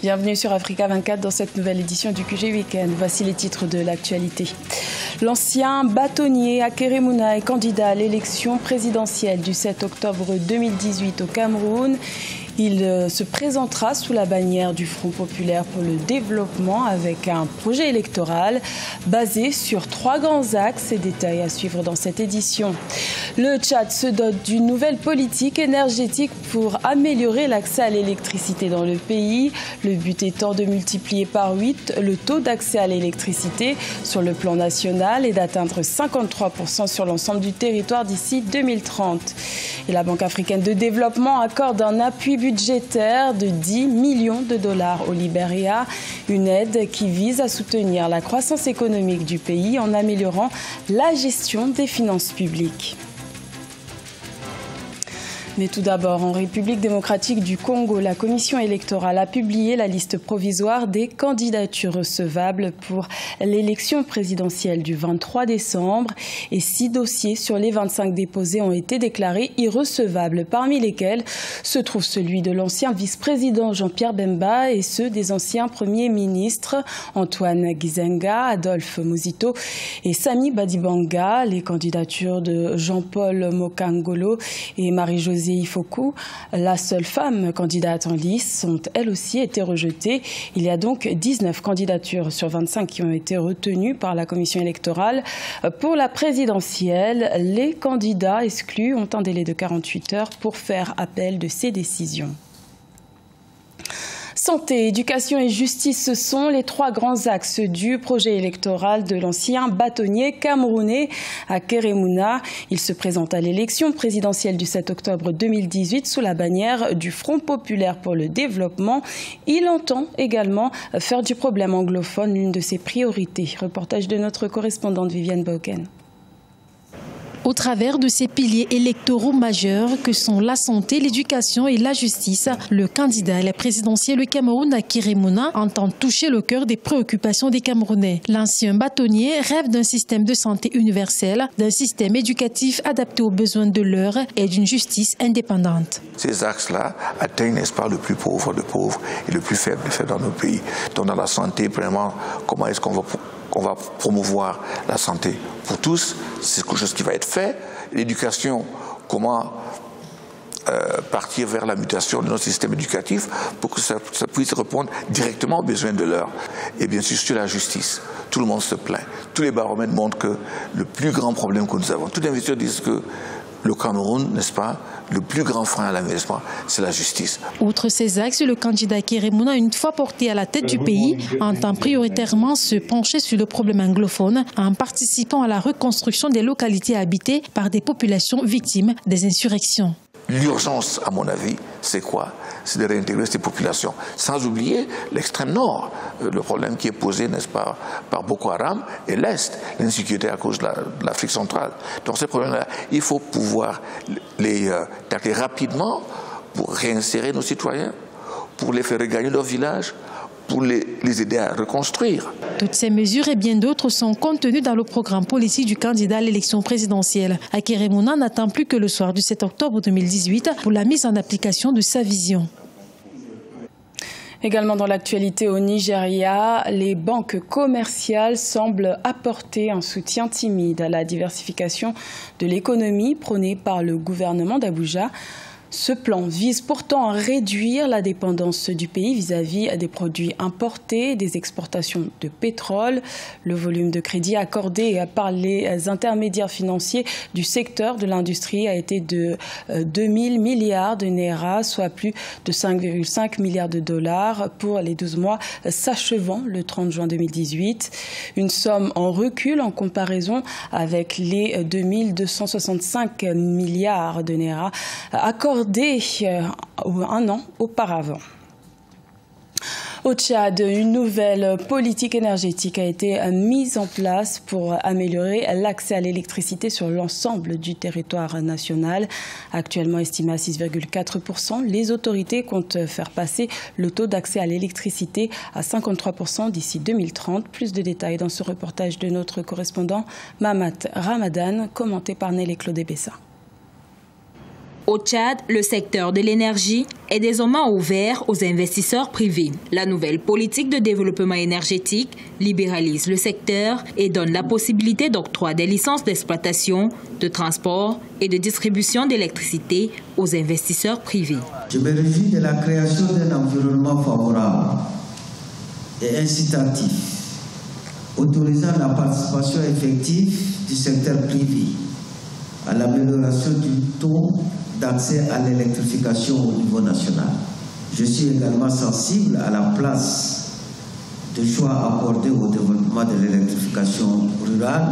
Bienvenue sur Africa 24 dans cette nouvelle édition du QG Week-end. Voici les titres de l'actualité. L'ancien bâtonnier Akeremouna est candidat à l'élection présidentielle du 7 octobre 2018 au Cameroun. Il se présentera sous la bannière du Front populaire pour le développement avec un projet électoral basé sur 3 grands axes et détails à suivre dans cette édition. Le Tchad se dote d'une nouvelle politique énergétique pour améliorer l'accès à l'électricité dans le pays. Le but étant de multiplier par 8 le taux d'accès à l'électricité sur le plan national et d'atteindre 53% sur l'ensemble du territoire d'ici 2030. Et la Banque africaine de développement accorde un appui budgétaire de 10 millions de dollars au Libéria, une aide qui vise à soutenir la croissance économique du pays en améliorant la gestion des finances publiques. Mais tout d'abord, en République démocratique du Congo, la commission électorale a publié la liste provisoire des candidatures recevables pour l'élection présidentielle du 23 décembre. Et 6 dossiers sur les 25 déposés ont été déclarés irrecevables, parmi lesquels se trouve celui de l'ancien vice-président Jean-Pierre Bemba et ceux des anciens premiers ministres Antoine Gizenga, Adolphe Muzito et Sami Badibanga. Les candidatures de Jean-Paul Mokangolo et Marie-Josée Ifoku, la seule femme candidate en lice, ont elles aussi été rejetées. Il y a donc 19 candidatures sur 25 qui ont été retenues par la commission électorale. Pour la présidentielle, les candidats exclus ont un délai de 48 heures pour faire appel de ces décisions. Santé, éducation et justice, ce sont les 3 grands axes du projet électoral de l'ancien bâtonnier camerounais Akeremouna. Il se présente à l'élection présidentielle du 7 octobre 2018 sous la bannière du Front populaire pour le développement. Il entend également faire du problème anglophone l'une de ses priorités. Reportage de notre correspondante Viviane Bauken. Au travers de ces piliers électoraux majeurs que sont la santé, l'éducation et la justice, le candidat à la présidentielle du Cameroun, Akeremouna, entend toucher le cœur des préoccupations des Camerounais. L'ancien bâtonnier rêve d'un système de santé universel, d'un système éducatif adapté aux besoins de l'heure et d'une justice indépendante. Ces axes-là atteignent, n'est-ce pas, le plus pauvre de pauvres et le plus faible de faibles dans nos pays. Donc dans la santé, vraiment, comment est-ce qu'on va promouvoir la santé pour tous, c'est quelque chose qui va être fait. L'éducation, comment partir vers la mutation de notre système éducatif pour que ça puisse répondre directement aux besoins de l'heure. Et bien sûr, sur la justice, tout le monde se plaint. Tous les baromètres montrent que le plus grand problème que nous avons, tous les investisseurs disent que le Cameroun, n'est-ce pas, le plus grand frein à l'investissement, c'est la justice. Outre ces axes, le candidat Akeremouna, une fois porté à la tête du pays, entend prioritairement se pencher sur le problème anglophone en participant à la reconstruction des localités habitées par des populations victimes des insurrections. L'urgence, à mon avis, c'est quoi? C'est de réintégrer ces populations, sans oublier l'extrême nord, le problème qui est posé, n'est-ce pas, par Boko Haram, et l'Est, l'insécurité à cause de l'Afrique centrale. Donc ces problèmes-là, il faut pouvoir les tacler rapidement pour réinsérer nos citoyens, pour les faire regagner leur village, pour les aider à reconstruire. Toutes ces mesures et bien d'autres sont contenues dans le programme politique du candidat à l'élection présidentielle. Akeremouna n'attend plus que le soir du 7 octobre 2018 pour la mise en application de sa vision. Également dans l'actualité au Nigeria, les banques commerciales semblent apporter un soutien timide à la diversification de l'économie prônée par le gouvernement d'Abuja. Ce plan vise pourtant à réduire la dépendance du pays vis-à-vis des produits importés, des exportations de pétrole. Le volume de crédit accordé par les intermédiaires financiers du secteur de l'industrie a été de 2000 milliards de naira, soit plus de 5,5 milliards de dollars pour les 12 mois s'achevant le 30 juin 2018. Une somme en recul en comparaison avec les 2265 milliards de naira accordés un an auparavant. Au Tchad, une nouvelle politique énergétique a été mise en place pour améliorer l'accès à l'électricité sur l'ensemble du territoire national. Actuellement estimé à 6,4%, les autorités comptent faire passer le taux d'accès à l'électricité à 53% d'ici 2030. Plus de détails dans ce reportage de notre correspondant Mamat Ramadan, commenté par Nelly Claude Bessa. Au Tchad, le secteur de l'énergie est désormais ouvert aux investisseurs privés. La nouvelle politique de développement énergétique libéralise le secteur et donne la possibilité d'octroi des licences d'exploitation, de transport et de distribution d'électricité aux investisseurs privés. Je me réjouis de la création d'un environnement favorable et incitatif, autorisant la participation effective du secteur privé à l'amélioration du taux d'accès à l'électrification au niveau national. Je suis également sensible à la place de choix accordés au développement de l'électrification rurale,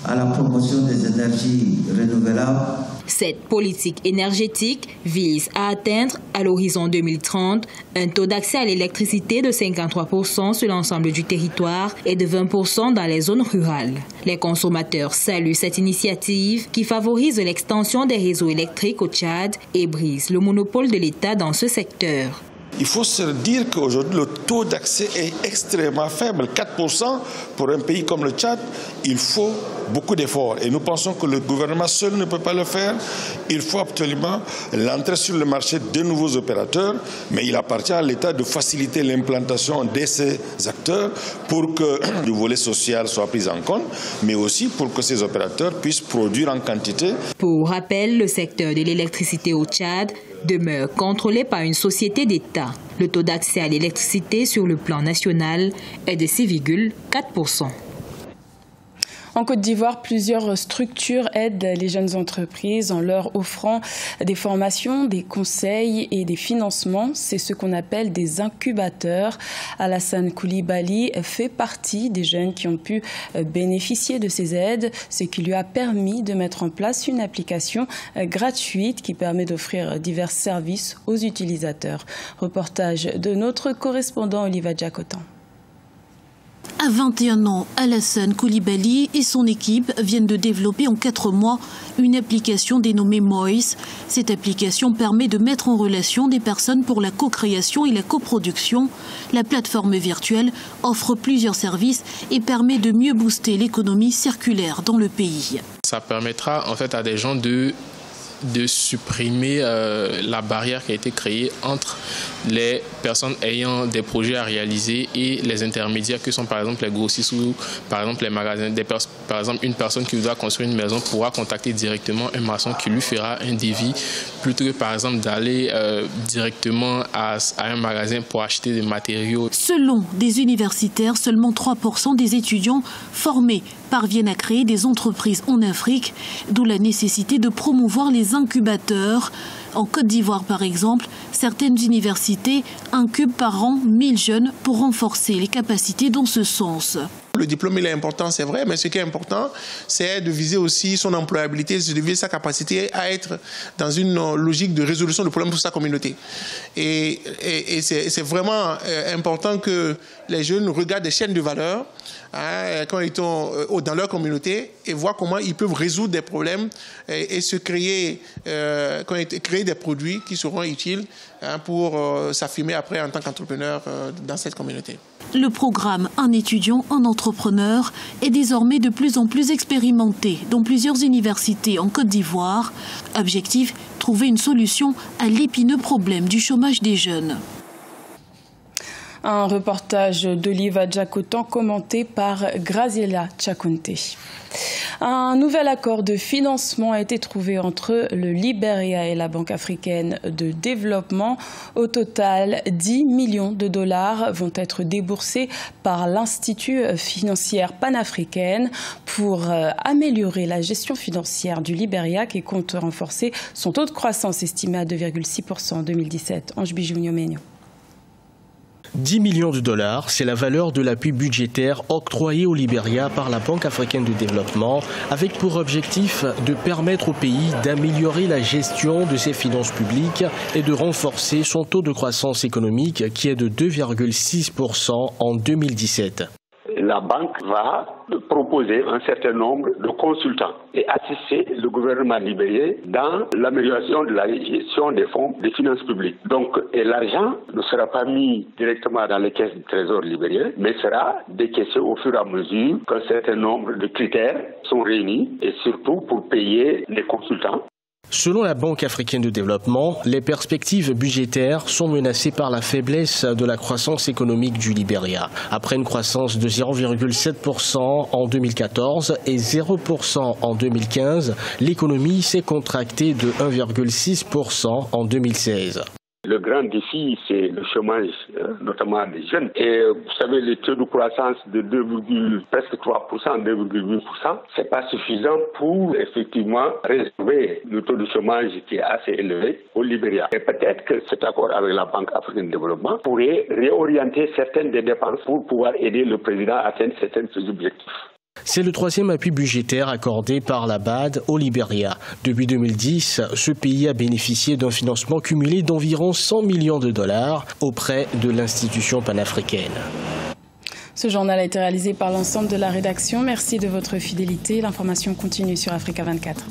à la promotion des énergies renouvelables. Cette politique énergétique vise à atteindre à l'horizon 2030 un taux d'accès à l'électricité de 53% sur l'ensemble du territoire et de 20% dans les zones rurales. Les consommateurs saluent cette initiative qui favorise l'extension des réseaux électriques au Tchad et brise le monopole de l'État dans ce secteur. Il faut se dire qu'aujourd'hui, le taux d'accès est extrêmement faible. 4% pour un pays comme le Tchad, il faut beaucoup d'efforts. Et nous pensons que le gouvernement seul ne peut pas le faire. Il faut absolument l'entrée sur le marché de nouveaux opérateurs. Mais il appartient à l'État de faciliter l'implantation de ces acteurs pour que le volet social soit pris en compte, mais aussi pour que ces opérateurs puissent produire en quantité. Pour rappel, le secteur de l'électricité au Tchad demeure contrôlé par une société d'État. Le taux d'accès à l'électricité sur le plan national est de 6,4%. En Côte d'Ivoire, plusieurs structures aident les jeunes entreprises en leur offrant des formations, des conseils et des financements. C'est ce qu'on appelle des incubateurs. Alassane Koulibaly fait partie des jeunes qui ont pu bénéficier de ces aides, ce qui lui a permis de mettre en place une application gratuite qui permet d'offrir divers services aux utilisateurs. Reportage de notre correspondant Oliva Djakotan. À 21 ans, Alassane Koulibaly et son équipe viennent de développer en 4 mois une application dénommée Moïse. Cette application permet de mettre en relation des personnes pour la co-création et la coproduction. La plateforme virtuelle offre plusieurs services et permet de mieux booster l'économie circulaire dans le pays. Ça permettra en fait à des gens de supprimer la barrière qui a été créée entre les personnes ayant des projets à réaliser et les intermédiaires que sont par exemple les grossistes ou par exemple les magasins. Par exemple, une personne qui doit construire une maison pourra contacter directement un maçon qui lui fera un devis plutôt que par exemple d'aller directement à un magasin pour acheter des matériaux. Selon des universitaires, seulement 3% des étudiants formés parviennent à créer des entreprises en Afrique, d'où la nécessité de promouvoir les incubateurs. En Côte d'Ivoire, par exemple, certaines universités incubent par an 1000 jeunes pour renforcer les capacités dans ce sens. Le diplôme, il est important, c'est vrai, mais ce qui est important, c'est de viser aussi son employabilité, de viser sa capacité à être dans une logique de résolution de problèmes pour sa communauté. Et c'est vraiment important que les jeunes regardent des chaînes de valeur quand ils sont dans leur communauté et voient comment ils peuvent résoudre des problèmes et se créer des produits qui seront utiles pour s'affirmer après en tant qu'entrepreneur dans cette communauté. Le programme Un étudiant, un entrepreneur est désormais de plus en plus expérimenté dans plusieurs universités en Côte d'Ivoire. Objectif, trouver une solution à l'épineux problème du chômage des jeunes. Un reportage d'Oliva Djakotan commenté par Graziella Tchakonte. Un nouvel accord de financement a été trouvé entre le Libéria et la Banque africaine de développement. Au total, 10 millions de dollars vont être déboursés par l'Institut financière panafricaine pour améliorer la gestion financière du Libéria qui compte renforcer son taux de croissance estimé à 2,6% en 2017. Ange Bijounio-Ménio. 10 millions de dollars, c'est la valeur de l'appui budgétaire octroyé au Libéria par la Banque africaine de développement, avec pour objectif de permettre au pays d'améliorer la gestion de ses finances publiques et de renforcer son taux de croissance économique qui est de 2,6% en 2017. La banque va proposer un certain nombre de consultants et assister le gouvernement libérien dans l'amélioration de la gestion des fonds des finances publiques. Donc, l'argent ne sera pas mis directement dans les caisses du trésor libérien, mais sera décaissé au fur et à mesure qu'un certain nombre de critères sont réunis et surtout pour payer les consultants. Selon la Banque africaine de développement, les perspectives budgétaires sont menacées par la faiblesse de la croissance économique du Libéria. Après une croissance de 0,7% en 2014 et 0% en 2015, l'économie s'est contractée de 1,6% en 2016. Le grand défi, c'est le chômage, notamment des jeunes. Et vous savez, le taux de croissance de presque 3%, 2,8%, c'est pas suffisant pour effectivement résorber le taux de chômage qui est assez élevé au Libéria. Et peut-être que cet accord avec la Banque africaine de développement pourrait réorienter certaines des dépenses pour pouvoir aider le président à atteindre certains de ses objectifs. C'est le troisième appui budgétaire accordé par la BAD au Libéria. Depuis 2010, ce pays a bénéficié d'un financement cumulé d'environ 100 millions de dollars auprès de l'institution panafricaine. Ce journal a été réalisé par l'ensemble de la rédaction. Merci de votre fidélité. L'information continue sur Africa 24.